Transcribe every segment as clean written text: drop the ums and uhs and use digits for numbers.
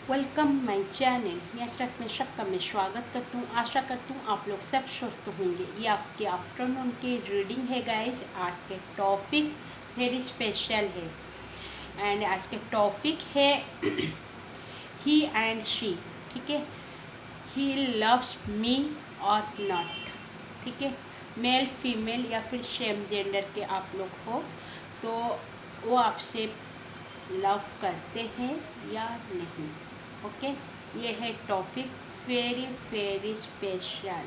Welcome my channel. मैं अशरफ में सबका मैं स्वागत करता हूँ। आशा करता हूँ आप लोग सब स्वस्थ होंगे। ये आपके आफ्टरनून की रीडिंग है गाइस। आज के टॉपिक वेरी स्पेशल है एंड आज के टॉपिक है ही एंड शी। ठीक है, ही लव्स मी और नॉट। ठीक है, मेल फीमेल या फिर सेम जेंडर के आप लोग हो तो वो आपसे लव करते हैं या नहीं। ओके, ये है topic. Very very special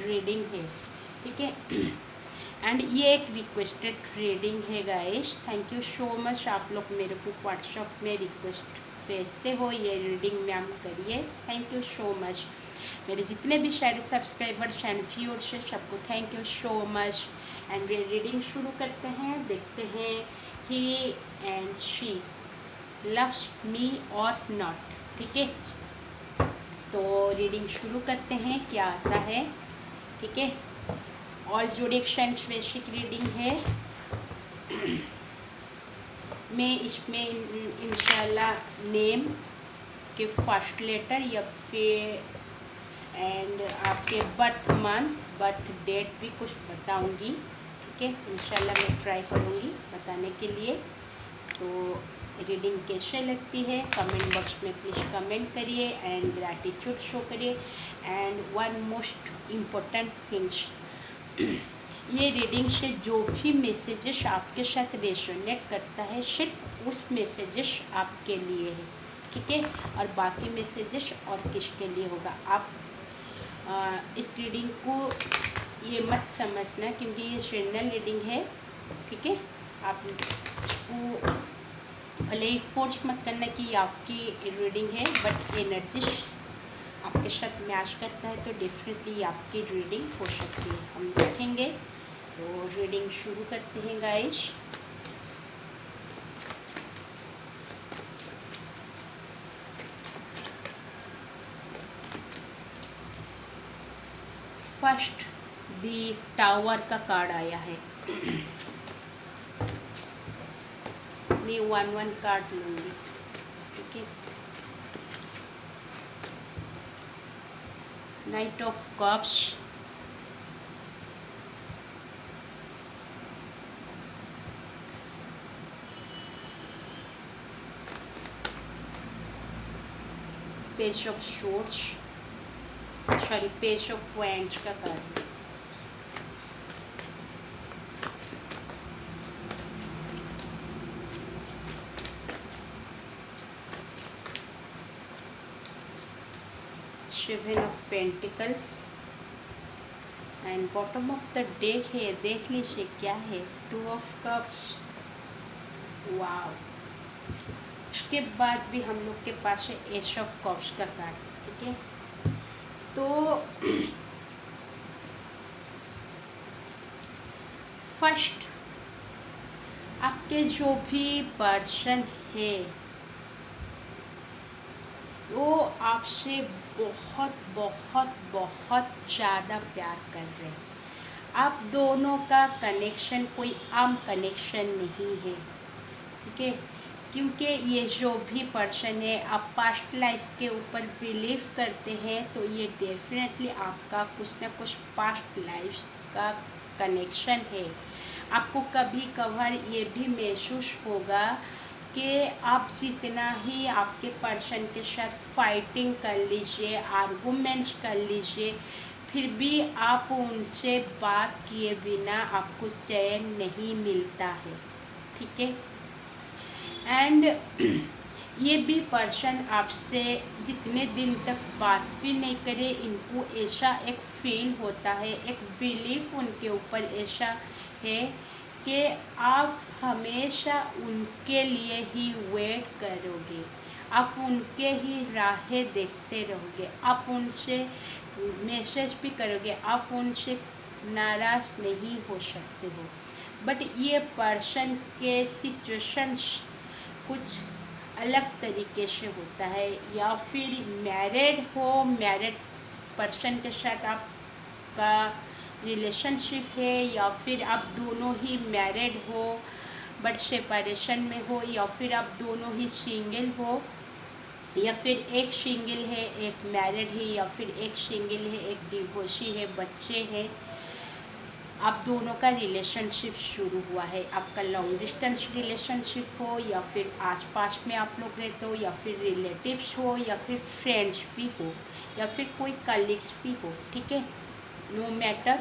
reading है। ठीक है एंड ये एक रिक्वेस्टेड रीडिंग है guys. Thank you so much. आप लोग मेरे को व्हाट्सएप में रिक्वेस्ट भेजते हो ये रीडिंग मैम करिए। Thank you so much. मेरे जितने भी सारे सब्सक्राइबर्स एंड व्यूअर्स हैं सबको thank you so much. And ये रीडिंग शुरू करते हैं। देखते हैं ही एंड शी लव्स मी और नॉट। ठीक है, तो रीडिंग शुरू करते हैं। क्या आता है? ठीक है, all zodiac science basic reading है। मैं इसमें इंशाल्लाह नेम के फर्स्ट लेटर या फिर एंड आपके बर्थ मंथ बर्थ डेट भी कुछ बताऊंगी। ठीक है, इंशाल्लाह मैं ट्राई करूंगी बताने के लिए। तो रीडिंग कैसे लगती है कमेंट बॉक्स में प्लीज़ कमेंट करिए एंड ग्रैटिट्यूड शो करिए। And one most important things, ये रीडिंग से जो भी मैसेजेस आपके साथ रेजोनेट करता है सिर्फ उस मैसेजेस आपके लिए है। ठीक है, और बाकी मैसेजेस और किसके लिए होगा। आप इस रीडिंग को ये मत समझना क्योंकि ये जनरल रीडिंग है। ठीक है, आप इसको भले ही फोर्स मत करना कि ये आपकी रीडिंग है, बट एनर्जी आपके साथ मैच करता है तो डेफिनेटली आपकी रीडिंग हो सकती है। हम देखेंगे। तो रीडिंग शुरू करते हैं गाइस। फर्स्ट दी टावर का कार्ड आया है। मैं वन कार्ड लूँगी। ठीक है, knight of cups, page of shorts, sorry page of wands का card, seven of pentacles and bottom of the deck है। देख लीजिए क्या है, टू ऑफ कप्स। वाव, उसके बाद भी हम लोग के पास है एस ऑफ कप्स का कार्ड। ठीक है, तो फर्स्ट आपके जो भी पर्सन है वो आपसे बहुत बहुत बहुत ज़्यादा प्यार कर रहे हैं। आप दोनों का कनेक्शन कोई आम कनेक्शन नहीं है। ठीक है, क्योंकि ये जो भी पर्सन है आप पास्ट लाइफ के ऊपर बिलीव करते हैं तो ये डेफिनेटली आपका कुछ ना कुछ पास्ट लाइफ का कनेक्शन है। आपको कभी कभार ये भी महसूस होगा कि आप जितना ही आपके पर्सन के साथ फाइटिंग कर लीजिए, आर्गूमेंट्स कर लीजिए, फिर भी आप उनसे बात किए बिना आपको चैन नहीं मिलता है। ठीक है, एंड ये भी पर्सन आपसे जितने दिन तक बात भी नहीं करे इनको ऐसा एक फील होता है, एक बिलीफ उनके ऊपर ऐसा है कि आप हमेशा उनके लिए ही वेट करोगे, आप उनके ही राहें देखते रहोगे, आप उनसे मैसेज भी करोगे, आप उनसे नाराज़ नहीं हो सकते हो। बट ये पर्सन के सिचुएशंस कुछ अलग तरीके से होता है। या फिर मैरिड हो, मैरिड पर्सन के साथ आपका रिलेशनशिप है, या फिर आप दोनों ही मैरिड हो बट सेपरेशन में हो, या फिर आप दोनों ही सिंगल हो, या फिर एक सिंगल है, एक मैरिड है, या फिर एक सिंगल है, एक डिवोर्सी है, बच्चे हैं, आप दोनों का रिलेशनशिप शुरू हुआ है। आपका लॉन्ग डिस्टेंस रिलेशनशिप हो, या फिर आसपास में आप लोग रहते हो, या फिर रिलेटिव्स हो, या फिर फ्रेंड्स भी हो, या फिर कोई कलीग्स भी हो, ठीक है। नो मैटर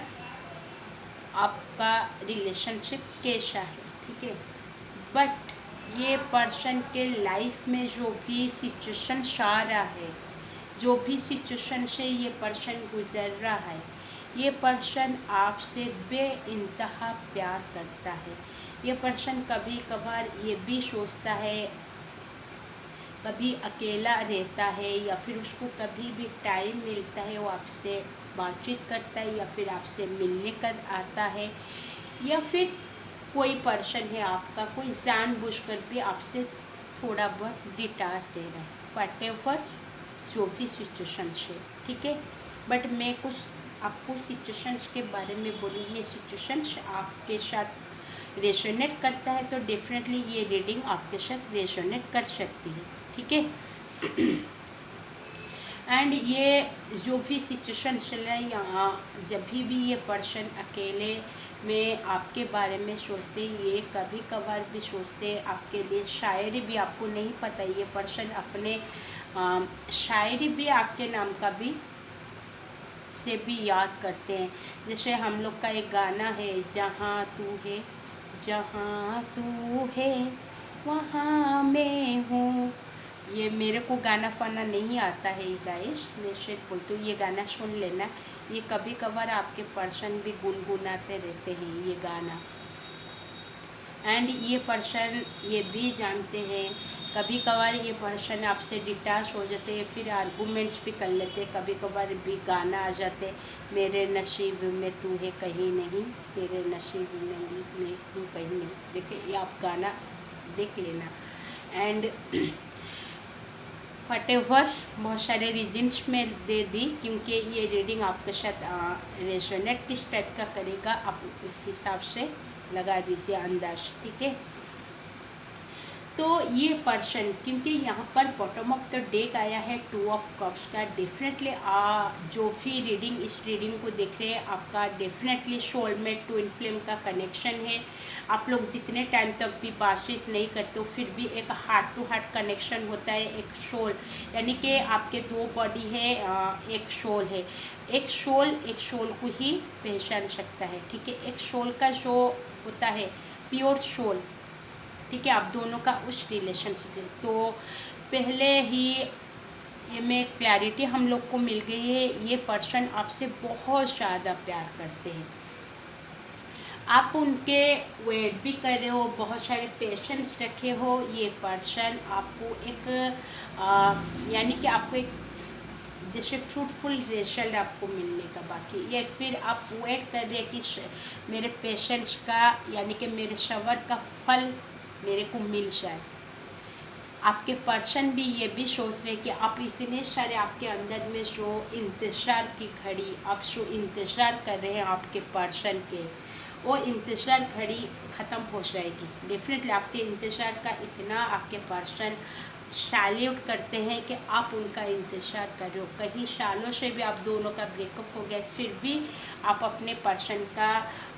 आपका रिलेशनशिप कैसा है, ठीक है। बट ये पर्सन के लाइफ में जो भी सिचुएशन आ रहा है, जो भी सिचुएशन से ये पर्सन गुजर रहा है, ये पर्सन आपसे बेइंतहा प्यार करता है। ये पर्सन कभी कभार ये भी सोचता है, कभी अकेला रहता है, या फिर उसको कभी भी टाइम मिलता है वो आपसे बातचीत करता है, या फिर आपसे मिलने कर आता है, या फिर कोई पर्सन है आपका, कोई जानबूझकर भी आपसे थोड़ा बहुत डिटाच रह रहा है, वटेवर जो भी सिचुएशंस है, ठीक है। बट मैं कुछ आपको सिचुएशंस के बारे में बोली, ये सिचुएशंस आपके साथ रेजोनेट करता है तो डेफिनेटली ये रीडिंग आपके साथ रेजोनेट कर सकती है, ठीक है। एंड ये जो भी सिचुएशन चल रहा है यहाँ, जब भी ये पर्सन अकेले में आपके बारे में सोचते, ये कभी कभार भी सोचते आपके लिए शायरी भी, आपको नहीं पता ये पर्सन अपने शायरी भी आपके नाम का भी से भी याद करते हैं। जैसे हम लोग का एक गाना है, जहाँ तू है, जहाँ तू है वहाँ मैं हूँ। ये मेरे को गाना फाना नहीं आता है गाइस, मैं सिर्फ बोलती हूँ, ये गाना सुन लेना। ये कभी कभार आपके पर्सन भी गुनगुनाते रहते हैं ये गाना। एंड ये पर्सन ये भी जानते हैं, कभी कभार ये पर्सन आपसे डिटैच हो जाते हैं, फिर आर्गूमेंट्स भी कर लेते, कभी कभार भी गाना आ जाते, मेरे नसीब में तू है कहीं नहीं, तेरे नसीब में मैं हूँ कहीं नहीं। देखिए ये आप गाना देख लेना। एंड वटेवर बहुत सारे रीजन्स में दे दी, क्योंकि ये रीडिंग आपके साथ रेजोनेट किस टाइप का करेगा आप उस हिसाब से लगा दीजिए अंदाज, ठीक है। तो ये पर्सन, क्योंकि यहाँ पर बॉटम ऑफ द डेक आया है 2 ऑफ कप्स का, डेफिनेटली जो भी रीडिंग इस रीडिंग को देख रहे हैं, आपका डेफिनेटली सोलमेट ट्विन फ्लेम का कनेक्शन है। आप लोग जितने टाइम तक भी बातचीत नहीं करते हो, फिर भी एक हार्ट टू हार्ट कनेक्शन होता है, एक सोल, यानी कि आपके 2 बॉडी है, एक सोल है। एक सोल को ही पहचान सकता है, ठीक है। एक सोल का जो होता है प्योर सोल, ठीक है, आप दोनों का उस रिलेशनशिप है। तो पहले ही ये में क्लैरिटी हम लोग को मिल गई है, ये पर्सन आपसे बहुत ज़्यादा प्यार करते हैं, आप उनके वेट भी कर रहे हो, बहुत सारे पेशेंस रखे हो। ये पर्सन आपको एक यानी कि आपको एक जैसे फ्रूटफुल रिजल्ट आपको मिलने का बाकी, या फिर आप वेट कर रहे हैं कि मेरे पेशेंस का यानी कि मेरे सबर का फल मेरे को मिल जाए। आपके पर्सन भी ये भी सोच रहे कि आप इतने सारे आपके अंदर में जो इंतज़ार की घड़ी, आप जो इंतज़ार कर रहे हैं आपके पर्सन के, वो इंतज़ार घड़ी ख़त्म हो जाएगी। डेफिनेटली आपके इंतज़ार का इतना आपके पर्सन सैल्यूट करते हैं कि आप उनका इंतज़ार कर रहे हो। कहीं सालों से भी आप दोनों का ब्रेकअप हो गया, फिर भी आप अपने पर्सन का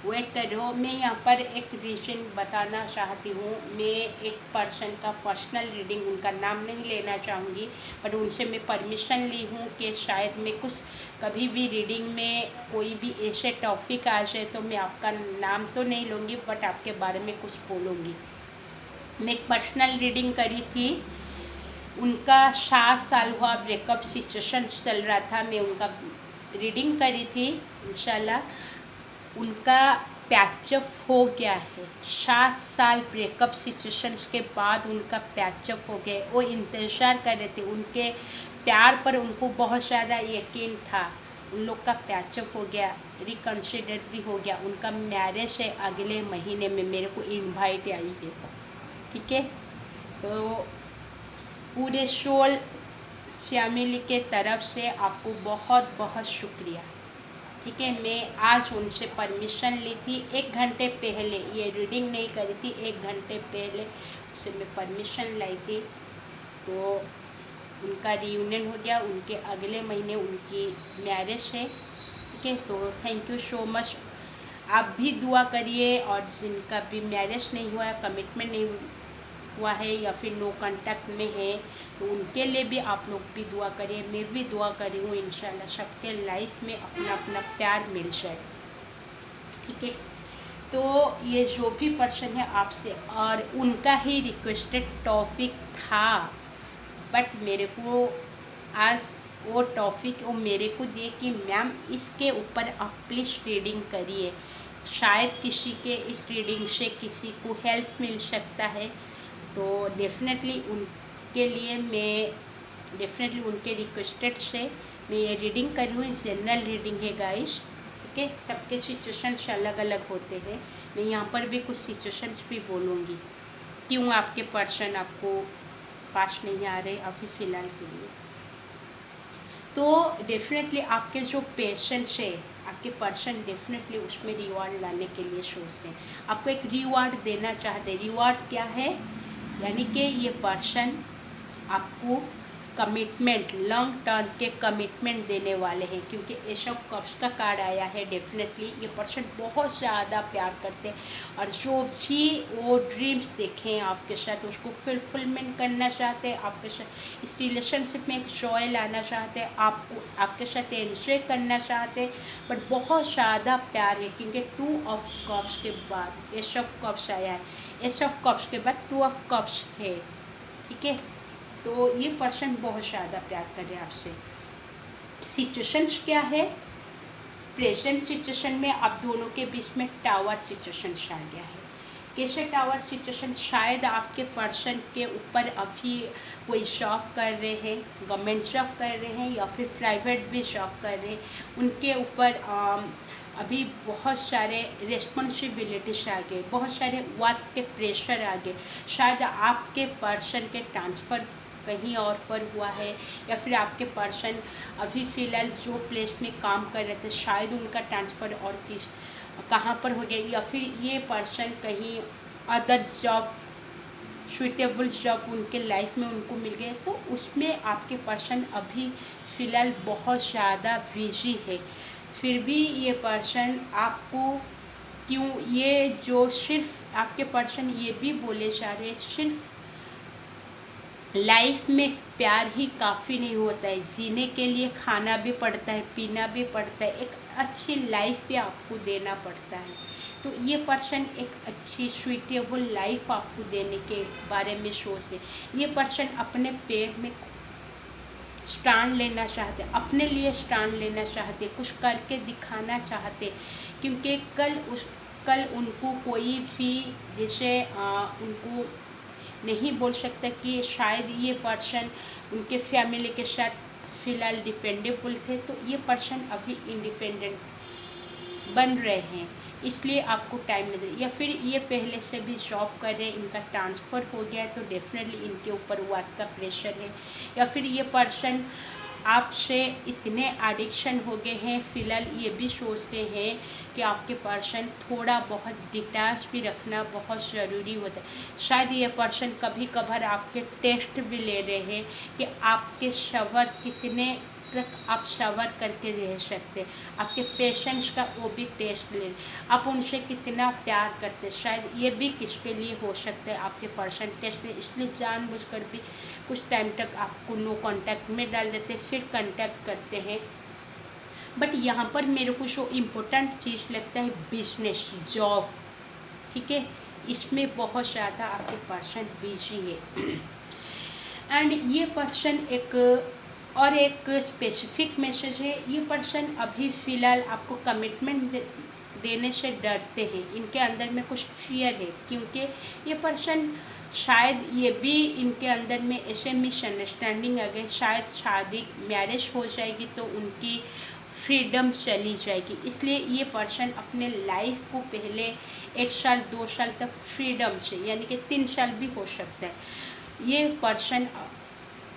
वेट कर रहे हो। मैं यहाँ पर एक रीज़न बताना चाहती हूँ। मैं एक पर्सन का पर्सनल रीडिंग, उनका नाम नहीं लेना चाहूँगी, बट उनसे मैं परमिशन ली हूँ कि शायद मैं कुछ कभी भी रीडिंग में कोई भी ऐसे टॉपिक आ जाए तो मैं आपका नाम तो नहीं लूँगी, बट आपके बारे में कुछ बोलूँगी। मैं एक पर्सनल रीडिंग करी थी, उनका 7 साल हुआ ब्रेकअप सिचुएशन चल रहा था, मैं उनका रीडिंग करी थी। इंशाल्लाह उनका पैचअप हो गया है। 7 साल ब्रेकअप सिचुएशंस के बाद उनका पैचअप हो गया। वो इंतज़ार कर रहे थे, उनके प्यार पर उनको बहुत ज़्यादा यकीन था। उन लोग का पैचअप हो गया, रिकन्सिडर भी हो गया। उनका मैरिज है अगले महीने में, मेरे को इनवाइट आई है, ठीक है। तो पूरे सोल फैमिली के तरफ से आपको बहुत बहुत शुक्रिया, ठीक है। मैं आज उनसे परमिशन ली थी 1 घंटे पहले, ये रीडिंग नहीं करी थी, 1 घंटे पहले उससे मैं परमिशन लाई थी। तो उनका रियूनियन हो गया, उनके अगले महीने उनकी मैरिज है। ठीक है, तो थैंक यू सो मच। आप भी दुआ करिए, और जिनका भी मैरिज नहीं हुआ है, कमिटमेंट नहीं हुआ है या फिर नो कांटेक्ट में है, तो उनके लिए भी आप लोग भी दुआ करिए। मैं भी दुआ करी हूँ इंशाल्लाह सबके लाइफ में अपना अपना प्यार मिल जाए। ठीक है, तो ये जो भी पर्सन है आपसे, और उनका ही रिक्वेस्टेड टॉपिक था, बट मेरे को आज वो टॉपिक वो मेरे को दिए कि मैम इसके ऊपर आप प्लीज़ रीडिंग करिए, शायद किसी के इस रीडिंग से किसी को हेल्प मिल सकता है। तो डेफिनेटली उनके लिए मैं डेफिनेटली उनके रिक्वेस्टेड से मैं ये रीडिंग कर रही हूँ। जनरल रीडिंग है गाइस। ठीक है, सबके सिचुएशंस अलग अलग होते हैं। मैं यहाँ पर भी कुछ सिचुएशंस भी बोलूँगी, क्यों आपके पर्सन आपको पास नहीं आ रहे अभी फ़िलहाल के लिए। तो डेफिनेटली आपके जो पेशेंस है, आपके पर्सन डेफिनेटली उसमें रिवॉर्ड लाने के लिए सोचते हैं, आपको एक रिवॉर्ड देना चाहते हैं। रिवॉर्ड क्या है, यानी कि ये पर्सन आपको कमिटमेंट, लॉन्ग टर्म के कमिटमेंट देने वाले हैं, क्योंकि एस ऑफ कप्स का कार्ड आया है। डेफिनेटली ये पर्सन बहुत ज़्यादा प्यार करते हैं, और जो भी वो ड्रीम्स देखे हैं आपके साथ उसको फुलफिलमेंट करना चाहते हैं, आपके साथ इस रिलेशनशिप में एक जॉय लाना चाहते हैं, आपको आपके साथ एंजॉय करना चाहते हैं, बट बहुत ज़्यादा प्यार है, क्योंकि 2 ऑफ कप्स के बाद एस ऑफ कप्स आया है। एस ऑफ कप्स के बाद 2 ऑफ कप्स है। ठीक है, तो ये पर्सन बहुत ज़्यादा प्यार कर रहे हैं आपसे। सिचुएशंस क्या है, प्रेजेंट सिचुएशन में आप दोनों के बीच में टावर सिचुएशन आ गया है। कैसे टावर सिचुएशन, शायद आपके पर्सन के ऊपर अभी कोई जॉब कर रहे हैं, गवर्नमेंट जॉब कर रहे हैं या फिर प्राइवेट भी जॉब कर रहे हैं, उनके ऊपर अभी बहुत सारे रिस्पॉन्सिबिलिटीज आ गए, बहुत सारे वर्क के प्रेशर आ गए। शायद आपके पर्सन के ट्रांसफ़र कहीं और पर हुआ है, या फिर आपके पर्सन अभी फ़िलहाल जो प्लेस में काम कर रहे थे शायद उनका ट्रांसफ़र और किस कहाँ पर हो गया, या फिर ये पर्सन कहीं अदर जॉब, सुइटेबल जॉब उनके लाइफ में उनको मिल गए, तो उसमें आपके पर्सन अभी फ़िलहाल बहुत ज़्यादा बिजी है। फिर भी ये पर्सन आपको क्यों, ये जो सिर्फ आपके पर्सन ये भी बोले जा रहे हैं, सिर्फ लाइफ में प्यार ही काफ़ी नहीं होता है, जीने के लिए खाना भी पड़ता है, पीना भी पड़ता है, एक अच्छी लाइफ भी आपको देना पड़ता है। तो ये पर्सन एक अच्छी सुइटेबल लाइफ आपको देने के बारे में सोच रहे। ये पर्सन अपने पैर में स्टैंड लेना चाहते, अपने लिए स्टैंड लेना चाहते, कुछ करके दिखाना चाहते, क्योंकि कल उनको कोई भी जैसे उनको नहीं बोल सकता कि शायद ये पर्सन उनके फैमिली के साथ फ़िलहाल डिपेंडेबल थे, तो ये पर्सन अभी इंडिपेंडेंट बन रहे हैं, इसलिए आपको टाइम नहीं दे। या फिर ये पहले से भी जॉब कर रहे हैं, इनका ट्रांसफ़र हो गया है, तो डेफिनेटली इनके ऊपर वर्क का प्रेशर है। या फिर ये पर्सन आपसे इतने एडिक्शन हो गए हैं, फ़िलहाल ये भी सोचते हैं कि आपके पर्सन थोड़ा बहुत डिटैच भी रखना बहुत ज़रूरी होता है। शायद ये पर्सन कभी कभार आपके टेस्ट भी ले रहे हैं कि आपके सबर कितने तक आप सबर करके रह सकते हैं, आपके पेशेंस का वो भी टेस्ट ले, आप उनसे कितना प्यार करते, शायद ये भी किसके लिए हो सकता है आपके पर्सन टेस्ट ले, इसलिए जानबूझकर भी कुछ टाइम तक आपको नो कांटेक्ट में डाल देते, फिर कांटेक्ट करते हैं। बट यहाँ पर मेरे को जो इम्पोर्टेंट चीज़ लगता है बिजनेस, जॉब। ठीक है, इसमें बहुत ज़्यादा आपके पर्सन बिजी है। एंड ये पर्सन एक स्पेसिफिक मैसेज है, ये पर्सन अभी फ़िलहाल आपको कमिटमेंट देने से डरते हैं, इनके अंदर में कुछ फियर है, क्योंकि ये पर्सन शायद ये भी इनके अंदर में ऐसे मिसअंडरस्टैंडिंग आ गए, शायद शादी मैरिज हो जाएगी तो उनकी फ्रीडम चली जाएगी, इसलिए ये पर्सन अपने लाइफ को पहले 1 साल 2 साल तक फ्रीडम से, यानी कि 3 साल भी हो सकता है, ये पर्सन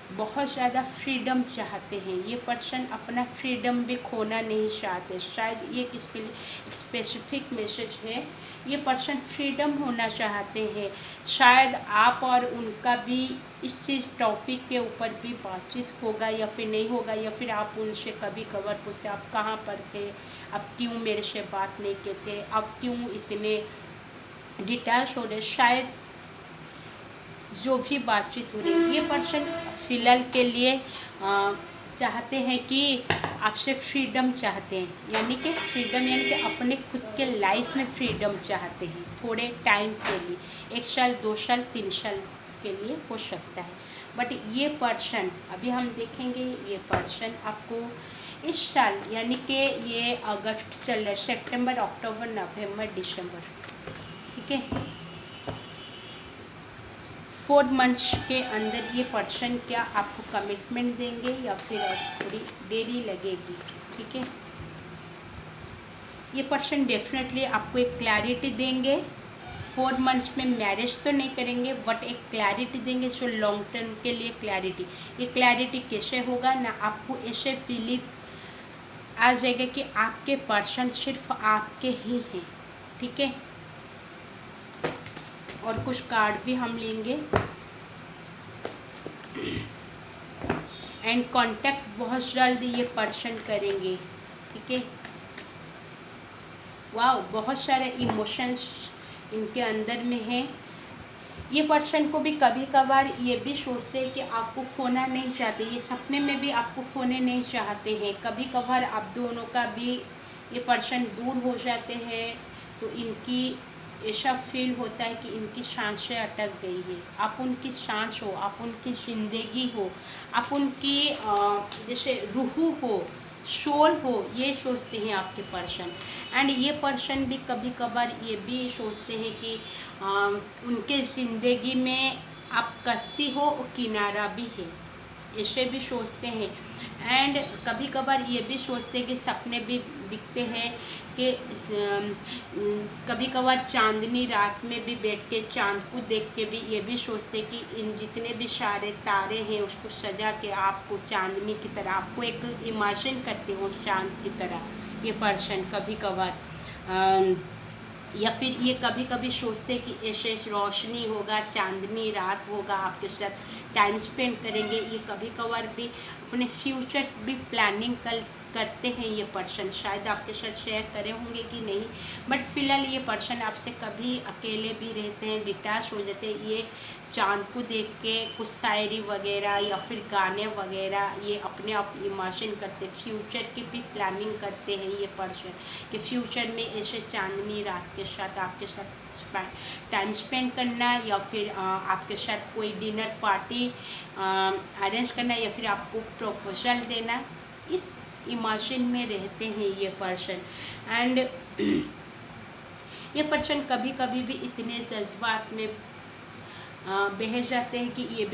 बहुत ज़्यादा फ्रीडम चाहते हैं। ये पर्सन अपना फ्रीडम भी खोना नहीं चाहते। शायद ये किसके लिए एक स्पेसिफिक मैसेज है। ये पर्सन फ्रीडम होना चाहते हैं। शायद आप और उनका भी इस चीज़ टॉपिक के ऊपर भी बातचीत होगा या फिर नहीं होगा, या फिर आप उनसे कभी कभार पूछते आप कहाँ पर थे, आप क्यों मेरे से बात नहीं करते, आप क्यों इतने डिटैच हो रहे। शायद जो भी बातचीत हो रही है, ये पर्सन फिलहाल के लिए चाहते हैं कि आपसे फ्रीडम चाहते हैं, यानी कि फ्रीडम यानी कि अपने खुद के लाइफ में फ्रीडम चाहते हैं थोड़े टाइम के लिए, 1 साल 2 साल 3 साल के लिए हो सकता है। बट ये पर्सन अभी हम देखेंगे, ये पर्सन आपको इस साल यानी कि ये अगस्त चल रहा है, सितंबर अक्टूबर नवंबर दिसंबर, ठीक है, 4 मंथ्स के अंदर ये पर्सन क्या आपको कमिटमेंट देंगे या फिर थोड़ी देरी लगेगी, ठीक है। ये पर्सन डेफिनेटली आपको एक क्लैरिटी देंगे। 4 मंथ्स में मैरिज तो नहीं करेंगे, बट एक क्लैरिटी देंगे जो लॉन्ग टर्म के लिए क्लैरिटी। ये क्लैरिटी कैसे होगा ना, आपको ऐसे बिलीव आ जाएगा कि आपके पर्सन सिर्फ आपके ही हैं, ठीक है। और कुछ कार्ड भी हम लेंगे। एंड कांटेक्ट बहुत जल्द ये पर्सन करेंगे, ठीक है। वाह, बहुत सारे इमोशंस इनके अंदर में है। ये पर्सन को भी कभी कभार ये भी सोचते हैं कि आपको खोना नहीं चाहते, ये सपने में भी आपको खोने नहीं चाहते हैं। कभी कभार आप दोनों का भी ये पर्सन दूर हो जाते हैं तो इनकी ऐसा फील होता है कि इनकी सांसें अटक गई है। आप उनकी सांस हो, आप उनकी ज़िंदगी हो, आप उनकी जैसे रूह हो, सोल हो, ये सोचते हैं आपके पर्सन। एंड ये पर्सन भी कभी कभार ये भी सोचते हैं कि उनके ज़िंदगी में आप कश्ती हो और किनारा भी है, ऐसे भी सोचते हैं। एंड कभी कभार ये भी सोचते हैं कि सपने भी दिखते हैं कि कभी कभार चांदनी रात में भी बैठ के चांद को देख के भी ये भी सोचते हैं कि इन जितने भी सारे तारे हैं उसको सजा के आपको चांदनी की तरह, आपको एक इमेजिन करते हो चांद की तरह ये पर्सन कभी कभार। या फिर ये कभी कभी सोचते हैं कि ऐसे रोशनी होगा, चांदनी रात होगा, आपके साथ टाइम स्पेंड करेंगे। ये कभी कभार भी अपने फ्यूचर भी प्लानिंग करते हैं ये पर्सन। शायद आपके साथ शेयर करे होंगे कि नहीं, बट फिलहाल ये पर्सन आपसे कभी अकेले भी रहते हैं, डिटैच हो जाते हैं। ये चांद को देख के कुछ शायरी वगैरह या फिर गाने वगैरह ये अपने आप इमेजिन करते, फ्यूचर की भी प्लानिंग करते हैं ये पर्सन कि फ्यूचर में ऐसे चांदनी रात के साथ आपके साथ टाइम स्पेंड करना, या फिर आपके साथ कोई डिनर पार्टी अरेंज करना, या फिर आपको प्रपोजल देना, इस इमेजिन में रहते हैं ये पर्सन। एंड ये पर्सन कभी कभी भी इतने जज्बात में बह जाते हैं कि ये